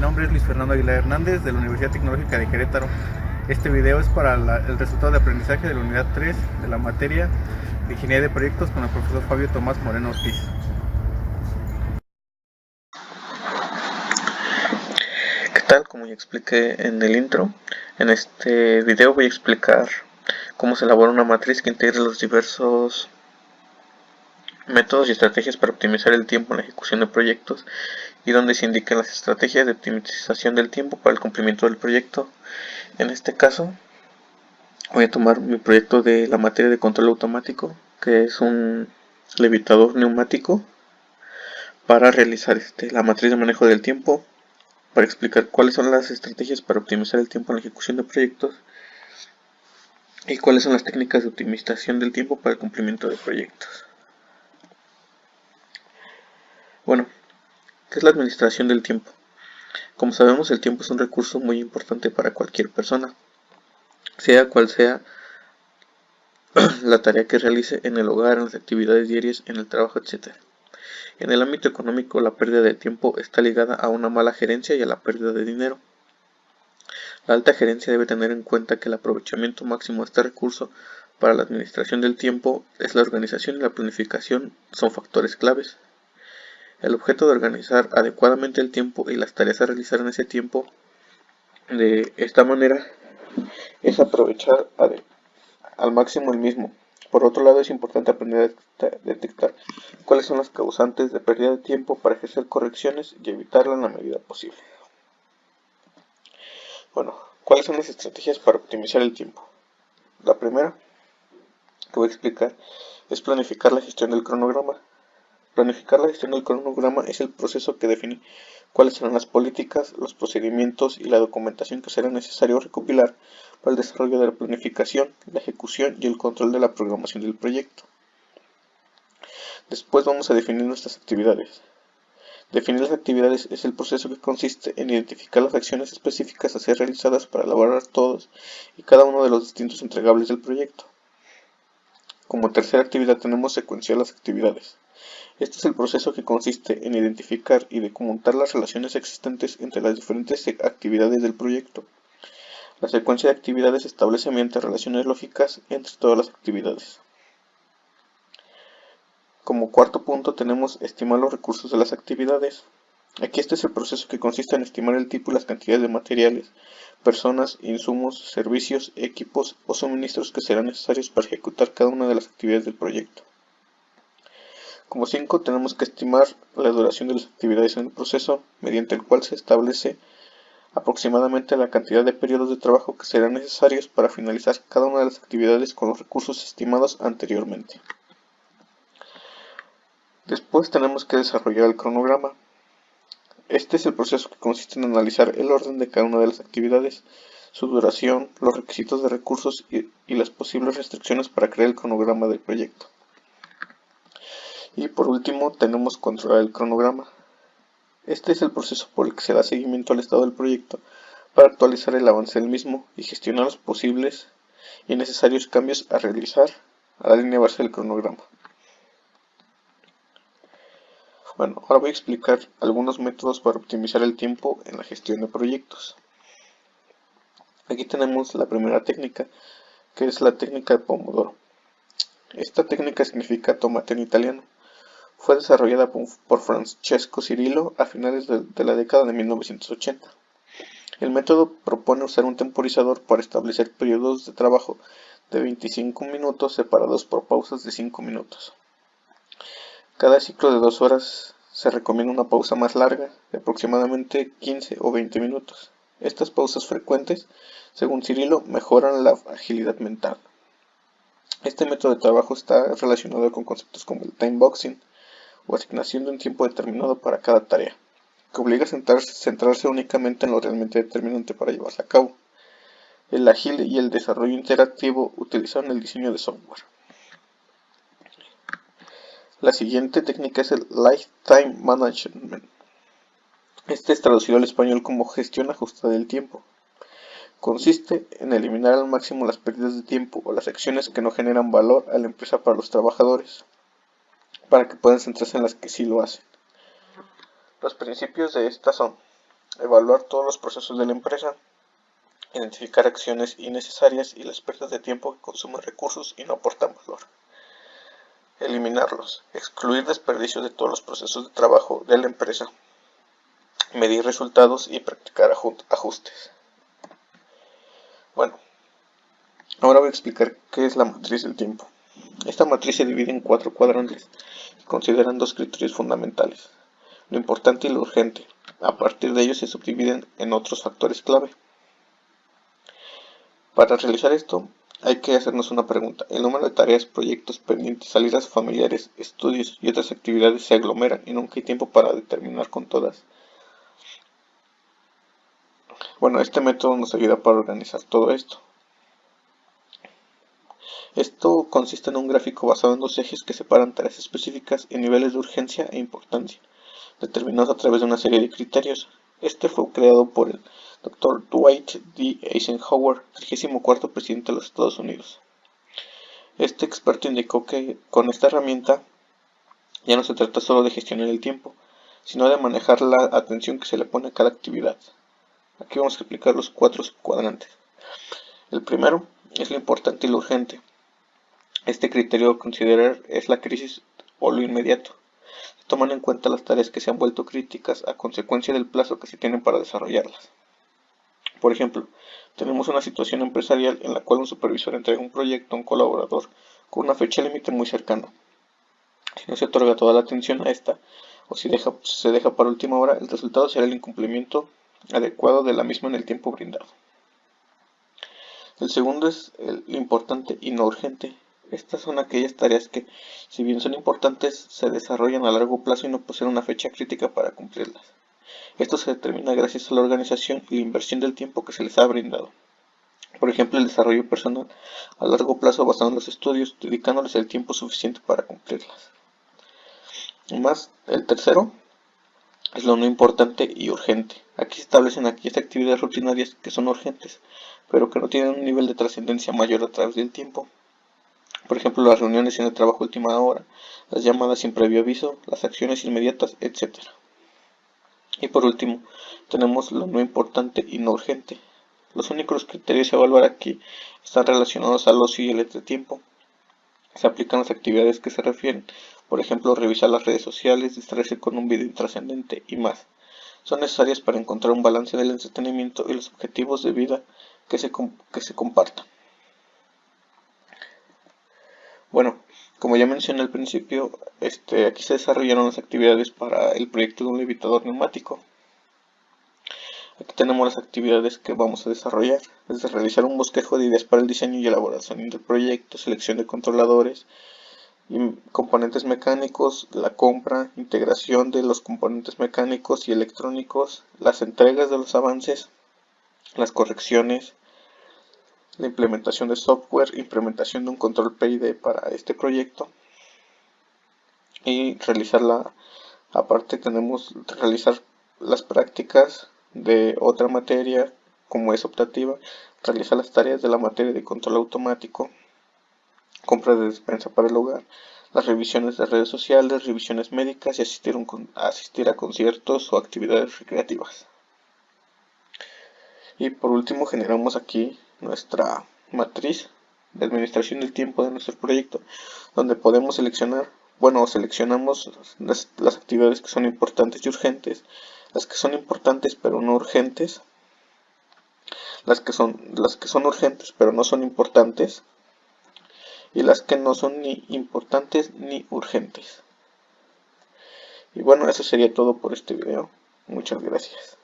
nombre es Luis Fernando Aguilar Hernández de la Universidad Tecnológica de Querétaro. Este video es para el resultado de aprendizaje de la unidad 3 de la materia de Ingeniería de Proyectos con el profesor Fabio Tomás Moreno Ortiz. ¿Qué tal? Como ya expliqué en el intro, en este video voy a explicar cómo se elabora una matriz que integre los diversos métodos y estrategias para optimizar el tiempo en la ejecución de proyectos y donde se indican las estrategias de optimización del tiempo para el cumplimiento del proyecto. En este caso, voy a tomar mi proyecto de la materia de control automático, que es un levitador neumático, para realizar la matriz de manejo del tiempo, para explicar cuáles son las estrategias para optimizar el tiempo en la ejecución de proyectos y cuáles son las técnicas de optimización del tiempo para el cumplimiento de proyectos. Bueno, ¿qué es la administración del tiempo? Como sabemos, el tiempo es un recurso muy importante para cualquier persona, sea cual sea la tarea que realice en el hogar, en las actividades diarias, en el trabajo, etc. En el ámbito económico, la pérdida de tiempo está ligada a una mala gerencia y a la pérdida de dinero. La alta gerencia debe tener en cuenta que el aprovechamiento máximo de este recurso para la administración del tiempo es la organización y la planificación son factores claves. El objeto de organizar adecuadamente el tiempo y las tareas a realizar en ese tiempo de esta manera es aprovechar al máximo el mismo. Por otro lado, es importante aprender a detectar cuáles son las causantes de pérdida de tiempo para ejercer correcciones y evitarla en la medida posible. Bueno, ¿cuáles son las estrategias para optimizar el tiempo? La primera que voy a explicar es planificar la gestión del cronograma. Planificar la gestión del cronograma es el proceso que define cuáles serán las políticas, los procedimientos y la documentación que será necesario recopilar para el desarrollo de la planificación, la ejecución y el control de la programación del proyecto. Después vamos a definir nuestras actividades. Definir las actividades es el proceso que consiste en identificar las acciones específicas a ser realizadas para elaborar todos y cada uno de los distintos entregables del proyecto. Como tercera actividad tenemos secuenciar las actividades. Este es el proceso que consiste en identificar y documentar las relaciones existentes entre las diferentes actividades del proyecto. La secuencia de actividades establece mediante relaciones lógicas entre todas las actividades. Como cuarto punto tenemos estimar los recursos de las actividades. Aquí este es el proceso que consiste en estimar el tipo y las cantidades de materiales, personas, insumos, servicios, equipos o suministros que serán necesarios para ejecutar cada una de las actividades del proyecto. Como 5 tenemos que estimar la duración de las actividades en el proceso, mediante el cual se establece aproximadamente la cantidad de periodos de trabajo que serán necesarios para finalizar cada una de las actividades con los recursos estimados anteriormente. Después tenemos que desarrollar el cronograma. Este es el proceso que consiste en analizar el orden de cada una de las actividades, su duración, los requisitos de recursos y las posibles restricciones para crear el cronograma del proyecto. Y por último tenemos controlar el cronograma. Este es el proceso por el que se da seguimiento al estado del proyecto para actualizar el avance del mismo y gestionar los posibles y necesarios cambios a realizar a la línea base del cronograma. Bueno, ahora voy a explicar algunos métodos para optimizar el tiempo en la gestión de proyectos. Aquí tenemos la primera técnica, que es la técnica de Pomodoro. Esta técnica significa tomate en italiano. Fue desarrollada por Francesco Cirillo a finales de la década de 1980. El método propone usar un temporizador para establecer periodos de trabajo de 25 minutos separados por pausas de 5 minutos. Cada ciclo de 2 horas se recomienda una pausa más larga, de aproximadamente 15 o 20 minutos. Estas pausas frecuentes, según Cirillo, mejoran la agilidad mental. Este método de trabajo está relacionado con conceptos como el time boxing o asignación de un tiempo determinado para cada tarea, que obliga a centrarse únicamente en lo realmente determinante para llevarse a cabo. El ágil y el desarrollo interactivo utilizan el diseño de software. La siguiente técnica es el Lifetime Management. Este es traducido al español como gestión ajustada del tiempo. Consiste en eliminar al máximo las pérdidas de tiempo o las acciones que no generan valor a la empresa para los trabajadores, para que puedan centrarse en las que sí lo hacen. Los principios de esta son: evaluar todos los procesos de la empresa, identificar acciones innecesarias y las pérdidas de tiempo que consumen recursos y no aportan valor. Eliminarlos, excluir desperdicios de todos los procesos de trabajo de la empresa, medir resultados y practicar ajustes. Bueno, ahora voy a explicar qué es la matriz del tiempo. Esta matriz se divide en 4 cuadrantes y consideran 2 criterios fundamentales: lo importante y lo urgente. A partir de ellos se subdividen en otros factores clave. Para realizar esto, hay que hacernos una pregunta: el número de tareas, proyectos pendientes, salidas familiares, estudios y otras actividades se aglomeran y nunca hay tiempo para determinar con todas. Bueno, este método nos ayuda para organizar todo esto. Esto consiste en un gráfico basado en 2 ejes que separan tareas específicas en niveles de urgencia e importancia, determinados a través de una serie de criterios. Este fue creado por el Dr. Dwight D. Eisenhower, 34º presidente de los Estados Unidos. Este experto indicó que con esta herramienta ya no se trata solo de gestionar el tiempo, sino de manejar la atención que se le pone a cada actividad. Aquí vamos a explicar los 4 cuadrantes. El primero es lo importante y lo urgente. Este criterio a considerar es la crisis o lo inmediato. Se toman en cuenta las tareas que se han vuelto críticas a consecuencia del plazo que se tiene para desarrollarlas. Por ejemplo, tenemos una situación empresarial en la cual un supervisor entrega un proyecto a un colaborador con una fecha límite muy cercana. Si no se otorga toda la atención a esta, o si se deja para última hora, el resultado será el incumplimiento adecuado de la misma en el tiempo brindado. El segundo es el importante y no urgente. Estas son aquellas tareas que, si bien son importantes, se desarrollan a largo plazo y no poseen una fecha crítica para cumplirlas. Esto se determina gracias a la organización y la inversión del tiempo que se les ha brindado. Por ejemplo, el desarrollo personal a largo plazo basado en los estudios, dedicándoles el tiempo suficiente para cumplirlas. Además, el tercero es lo no importante y urgente. Aquí se establecen aquellas actividades rutinarias que son urgentes, pero que no tienen un nivel de trascendencia mayor a través del tiempo. Por ejemplo, las reuniones en el trabajo a última hora, las llamadas sin previo aviso, las acciones inmediatas, etc. Y por último, tenemos lo no importante y no urgente. Los únicos criterios a evaluar aquí están relacionados al ocio y el entretiempo. Se aplican las actividades que se refieren, por ejemplo, revisar las redes sociales, distraerse con un video intrascendente y más. Son necesarias para encontrar un balance del entretenimiento y los objetivos de vida que se compartan. Bueno, como ya mencioné al principio, aquí se desarrollaron las actividades para el proyecto de un levitador neumático. Aquí tenemos las actividades que vamos a desarrollar, desde realizar un bosquejo de ideas para el diseño y elaboración del proyecto, selección de controladores y componentes mecánicos, la compra, integración de los componentes mecánicos y electrónicos, las entregas de los avances, las correcciones, la implementación de software, implementación de un control PID para este proyecto y aparte tenemos realizar las prácticas de otra materia como es optativa, realizar las tareas de la materia de control automático, compra de despensa para el hogar, las revisiones de redes sociales, revisiones médicas y asistir a conciertos o actividades recreativas. Y por último generamos aquí nuestra matriz de administración del tiempo de nuestro proyecto, donde podemos seleccionamos las actividades que son importantes y urgentes, las que son importantes pero no urgentes, las que son urgentes pero no son importantes, y las que no son ni importantes ni urgentes. Y bueno, eso sería todo por este video. Muchas gracias.